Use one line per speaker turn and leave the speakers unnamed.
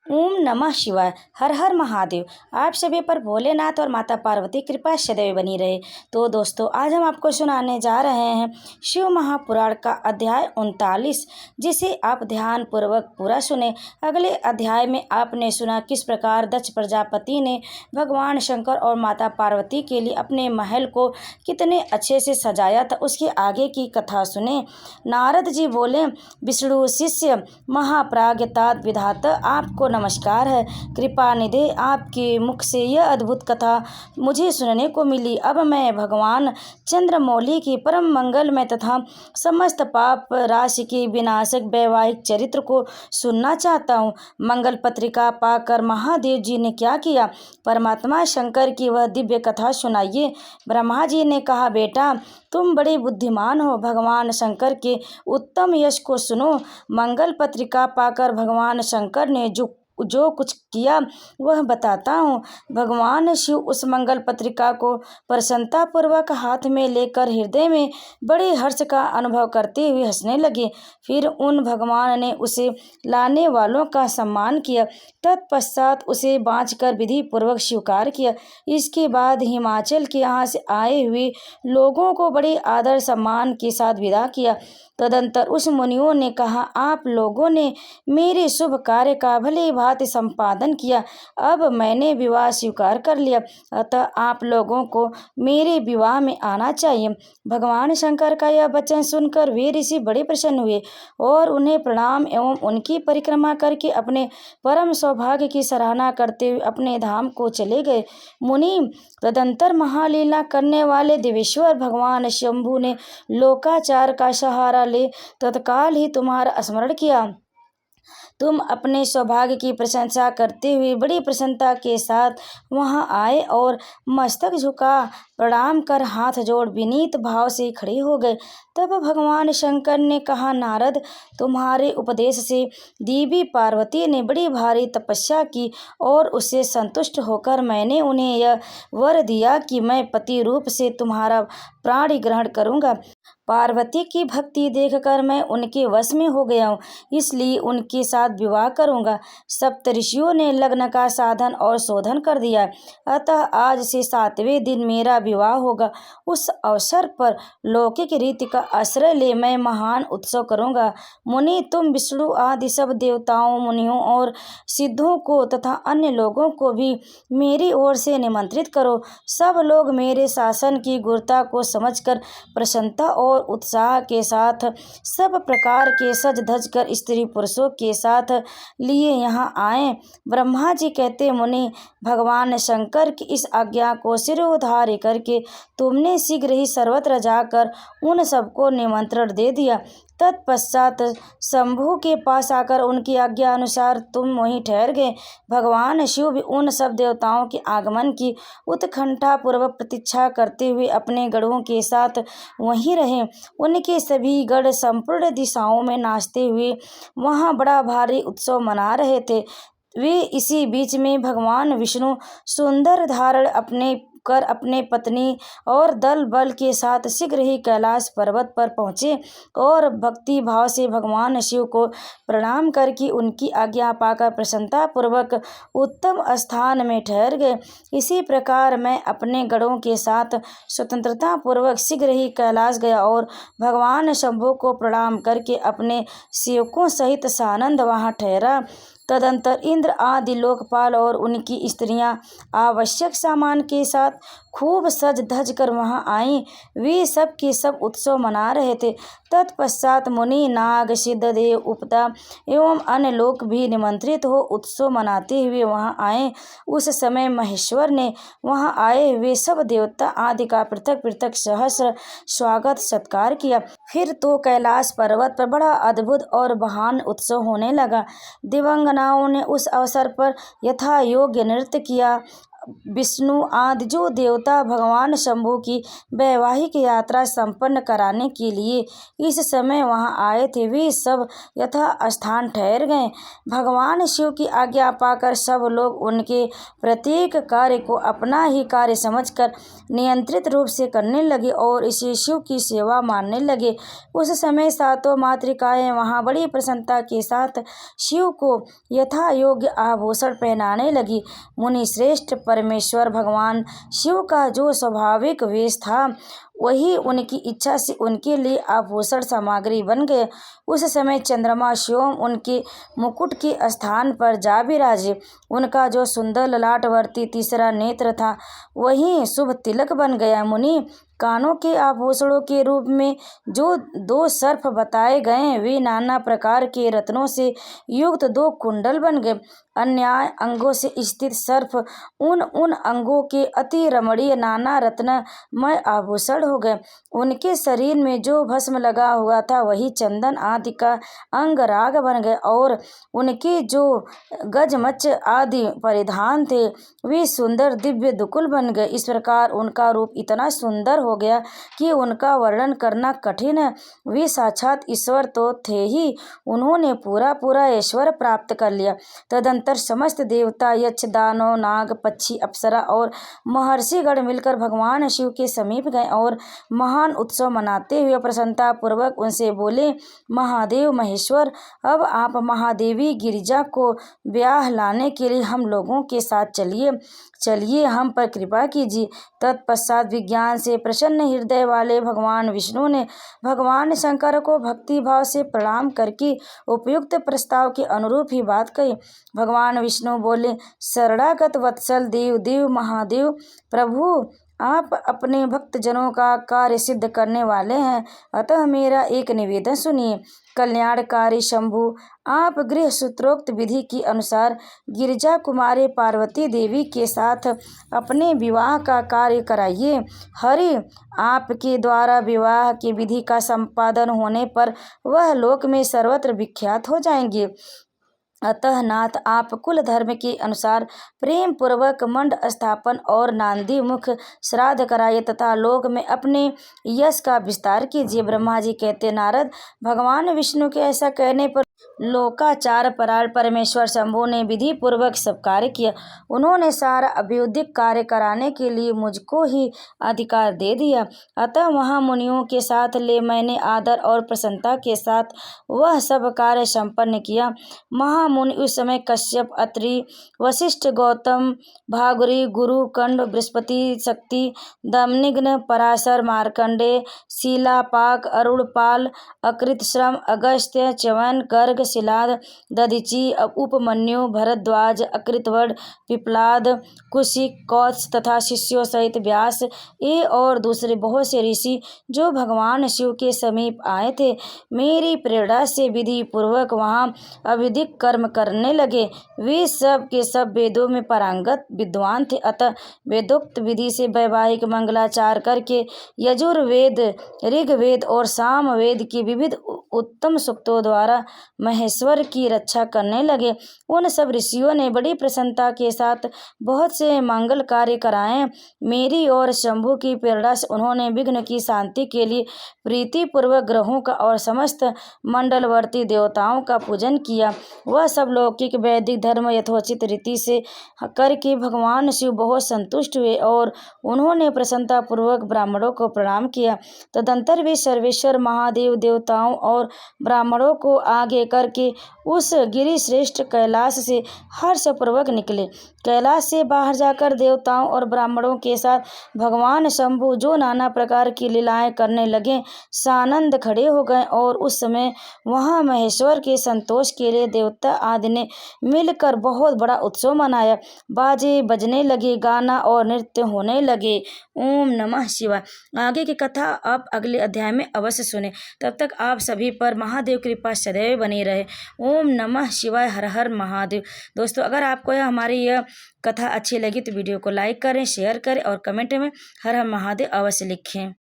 ओम नमः शिवाय। हर हर महादेव। आप सभी पर भोलेनाथ और माता पार्वती कृपा सदैव बनी रहे। तो दोस्तों, आज हम आपको सुनाने जा रहे हैं शिव महापुराण का अध्याय 39, जिसे आप ध्यान पूर्वक पूरा सुने। अगले अध्याय में आपने सुना किस प्रकार दक्ष प्रजापति ने भगवान शंकर और माता पार्वती के लिए अपने महल को कितने अच्छे से सजाया था। उसके आगे की कथा सुने। नारद जी बोले, विष्णु शिष्य महाप्राज्ञतात विधाता, आपको नमस्कार है। कृपा निधि, आपके मुख से यह अद्भुत कथा मुझे सुनने को मिली। अब मैं भगवान चंद्रमौली की परम मंगलमय तथा समस्त पाप राशि के विनाशक वैवाहिक चरित्र को सुनना चाहता हूँ। मंगल पत्रिका पाकर महादेव जी ने क्या किया, परमात्मा शंकर की वह दिव्य कथा सुनाइए। ब्रह्मा जी ने कहा, बेटा तुम बड़े बुद्धिमान हो, भगवान शंकर के उत्तम यश को सुनो। मंगल पत्रिका पाकर भगवान शंकर ने जो कुछ किया वह बताता हूँ। भगवान शिव उस मंगल पत्रिका को प्रसन्नतापूर्वक हाथ में लेकर हृदय में बड़े हर्ष का अनुभव करते हुए हंसने लगे। फिर उन भगवान ने उसे लाने वालों का सम्मान किया। तत्पश्चात उसे बाँचकर विधि पूर्वक स्वीकार किया। इसके बाद हिमाचल के यहाँ से आए हुए लोगों को बड़े आदर सम्मान के साथ विदा किया। तदंतर उस मुनियों ने कहा, आप लोगों ने मेरे शुभ कार्य का भली भांति संपादन किया। अब मैंने विवाह स्वीकार कर लिया, अतः आप लोगों को मेरे विवाह में आना चाहिए। भगवान शंकर का यह वचन सुनकर वे ऋषि बड़े प्रसन्न हुए और उन्हें प्रणाम एवं उनकी परिक्रमा करके अपने परम सौभाग्य की सराहना करते हुए अपने धाम को चले गए। मुनि, तदंतर महालीला करने वाले देवेश्वर भगवान शंभु ने लोकाचार का सहारा ले तत्काल ही तुम्हारा स्मरण किया। तुम अपने सौभाग्य की प्रशंसा करते हुए बड़ी प्रसन्नता के साथ वहां आए और मस्तक झुका प्रणाम कर हाथ जोड़ विनीत भाव से खड़े हो गए। तब भगवान शंकर ने कहा, नारद, तुम्हारे उपदेश से देवी पार्वती ने बड़ी भारी तपस्या की और उससे संतुष्ट होकर मैंने उन्हें यह वर दिया कि मैं पति रूप से तुम्हारा प्राण ग्रहण करूंगा। पार्वती की भक्ति देखकर मैं उनके वश में हो गया हूँ, इसलिए उनके साथ विवाह करूंगा। सप्तऋषियों ने लग्न का साधन और शोधन कर दिया, अतः आज से 7वें दिन मेरा विवाह होगा। उस अवसर पर लौकिक रीति का आश्रय ले मैं महान उत्सव करूंगा। मुनि, तुम विष्णु आदि सब देवताओं, मुनियों और सिद्धों को तथा अन्य लोगों को भी मेरी ओर से निमंत्रित करो। सब लोग मेरे शासन की गुरुता को समझकर प्रसन्नता और उत्साह के साथ सब प्रकार के सज धज कर स्त्री पुरुषों के साथ लिए यहाँ आए। ब्रह्मा जी कहते, मुनि, भगवान शंकर की इस आज्ञा को शिरोधार्य करके तुमने शीघ्र ही सर्वत्र जाकर उन सबको निमंत्रण दे दिया। तत्पश्चात शंभु के पास आकर उनकी आज्ञा अनुसार तुम वहीं ठहर गए। भगवान शिव भी उन सब देवताओं के आगमन की उत्कंठा पूर्वक प्रतीक्षा करते हुए अपने गढ़ों के साथ वहीं रहे। उनके सभी गढ़ संपूर्ण दिशाओं में नाचते हुए वहां बड़ा भारी उत्सव मना रहे थे। वे इसी बीच में भगवान विष्णु सुंदर धारण अपने पत्नी और दल बल के साथ शीघ्र ही कैलाश पर्वत पर पहुँचे और भक्ति भाव से भगवान शिव को प्रणाम करके उनकी आज्ञा पाकर प्रसन्नता पूर्वक उत्तम स्थान में ठहर गए। इसी प्रकार मैं अपने गणों के साथ स्वतंत्रता पूर्वक शीघ्र ही कैलाश गया और भगवान शंभु को प्रणाम करके अपने सेवकों सहित सानंद वहाँ ठहरा। तदंतर इंद्र आदि लोकपाल और उनकी स्त्रियां आवश्यक सामान के साथ खूब सज धज कर वहां आईं। वे सब के सब उत्सव मना रहे थे। तत्पश्चात मुनि, नाग, सिद्ध, देव, उपता एवं अन्य लोग भी निमंत्रित हो उत्सव मनाते हुए वहां आए। उस समय महेश्वर ने वहां आए हुए सब देवता आदि का पृथक पृथक सहस्र स्वागत सत्कार किया। फिर तो कैलाश पर्वत पर बड़ा अद्भुत और महान उत्सव होने लगा। दिवंगनाओं ने उस अवसर पर यथा योग्य नृत्य किया। विष्णु आदि जो देवता भगवान शंभु की वैवाहिक यात्रा संपन्न कराने के लिए इस समय वहां आए थे, वे सब यथा स्थान ठहर गए। भगवान शिव की आज्ञा पाकर सब लोग उनके प्रत्येक कार्य को अपना ही कार्य समझकर नियंत्रित रूप से करने लगे और इसे शिव की सेवा मानने लगे। उस समय सातों मातृकाएं वहां बड़ी प्रसन्नता के साथ शिव को यथा योग्य आभूषण पहनाने लगी। मुनि श्रेष्ठ परमेश्वर भगवान शिव का जो स्वाभाविक वेश था वही उनकी इच्छा से उनके लिए आभूषण सामग्री बन गए। उस समय चंद्रमा स्वयं उनके मुकुट के स्थान पर जा विराजे। उनका जो सुंदर ललाटवर्ती तीसरा नेत्र था वही शुभ तिलक बन गया। मुनि कानों के आभूषणों के रूप में जो दो सर्प बताए गए वे नाना प्रकार के रत्नों से युक्त दो कुंडल बन गए। अन्याय अंगों से स्थित सर्प उन अंगों के अति रमणीय नाना रत्नमय आभूषण हो गए। उनके शरीर में जो भस्म लगा हुआ था वही चंदन आदि का अंगराग बन गए और उनके जो गजमच्च आदि परिधान थे वे सुंदर दिव्य दुकुल बन गए। इस प्रकार उनका रूप इतना सुंदर हो गया कि उनका वर्णन करना कठिन है। वे साक्षात ईश्वर तो थे ही, उन्होंने पूरा ऐश्वर्य प्राप्त कर लिया। तदंतर समस्त देवता यक्ष दानव नाग पक्षी अप्सरा और महर्षिगण मिलकर भगवान शिव के समीप गए और महान उत्सव मनाते हुए प्रसन्नता पूर्वक उनसे बोले, महादेव महेश्वर, अब आप महादेवी गिरिजा को ब्याह लाने के लिए हम लोगों के साथ चलिए हम पर कृपा कीजिए। तत्पश्चात विज्ञान से प्रसन्न हृदय वाले भगवान विष्णु ने भगवान शंकर को भक्ति भाव से प्रणाम करके उपयुक्त प्रस्ताव के अनुरूप ही बात कही। भगवान विष्णु बोले, शरणागत वत्सल देव महादेव प्रभु, आप अपने भक्तजनों का कार्य सिद्ध करने वाले हैं, अतः मेरा एक निवेदन सुनिए। कल्याणकारी शंभु, आप गृह सूत्रोक्त विधि के अनुसार गिरिजा कुमारी पार्वती देवी के साथ अपने विवाह का कार्य कराइए। हरि, आपके द्वारा विवाह की विधि का संपादन होने पर वह लोक में सर्वत्र विख्यात हो जाएंगे। अतः नाथ, आप कुल धर्म के अनुसार प्रेम पूर्वक मंड स्थापन और नांदी मुख श्राद्ध कराइए तथा लोक में अपने यश का विस्तार कीजिए। ब्रह्मा जी कहते, नारद, भगवान विष्णु के ऐसा कहने पर लोकाचार परायण परमेश्वर शंभु ने विधि पूर्वक सब कार्य किया। उन्होंने सारा अभ्युदिक कार्य कराने के लिए मुझको ही अधिकार दे दिया। अतः वहाँ मुनियों के साथ ले मैंने आदर और प्रसन्नता के साथ वह सब कार्य संपन्न किया। महामुनि उस समय कश्यप, अत्रि, वशिष्ठ, गौतम, भागुरी, गुरु, कंड, बृहस्पति, शक्ति, दमनिग्न, पराशर, मार्कंडेय, शीलापाक, अरुणपाल, अकृतश्रम, अगस्त्य, च्यवन, गर्ग, शिलाद, दधीचि, उपमन्यु, भरद्वाज, अकृतवड, पिप्लाद, कुशिक, कौत्स तथा शिष्यों सहित व्यास ये और दूसरे बहुत से ऋषि जो भगवान शिव के समीप आए थे, मेरी प्रेरणा से विधि पूर्वक वहाँ अविधिक कर्म करने लगे। वे सब के सब वेदों में पारंगत विद्वान थे, अतः वेदोक्त विधि से वैवाहिक मंगलाचार करके यजुर्वेद, ऋग्वेद और सामवेद की विविध उत्तम सूक्तों द्वारा महेश्वर की रक्षा करने लगे। उन सब ऋषियों ने बड़ी प्रसन्नता के साथ बहुत से मंगल कार्य कराए। मेरी और शंभु की प्रेरणा से उन्होंने विघ्न की शांति के लिए प्रीतिपूर्वक ग्रहों का और समस्त मंडलवर्ती देवताओं का पूजन किया। वह सब लौकिक वैदिक धर्म यथोचित रीति से करके भगवान शिव बहुत संतुष्ट हुए और उन्होंने प्रसन्नता पूर्वक ब्राह्मणों को प्रणाम किया। तदंतर वे सर्वेश्वर महादेव देवताओं और ब्राह्मणों को आगे करके उस गिरि श्रेष्ठ कैलाश से हर्षपूर्वक निकले। कैलाश से बाहर जाकर देवताओं और ब्राह्मणों के साथ भगवान शंभु जो नाना प्रकार की लीलाएं करने लगे, सानंद खड़े हो गए और उस समय वहाँ महेश्वर के संतोष के लिए देवता आदि ने मिलकर बहुत बड़ा उत्सव मनाया। बाजे बजने लगे, गाना और नृत्य होने लगे। ओम नमः शिवाय। आगे की कथा आप अगले अध्याय में अवश्य सुने। तब तक आप सभी पर महादेव कृपा सदैव बनी रहे। ओम नमः शिवाय। हर हर महादेव। दोस्तों, अगर आपको हमारी यह कथा अच्छी लगी तो वीडियो को लाइक करें, शेयर करें और कमेंट में हर हर महादेव अवश्य लिखें।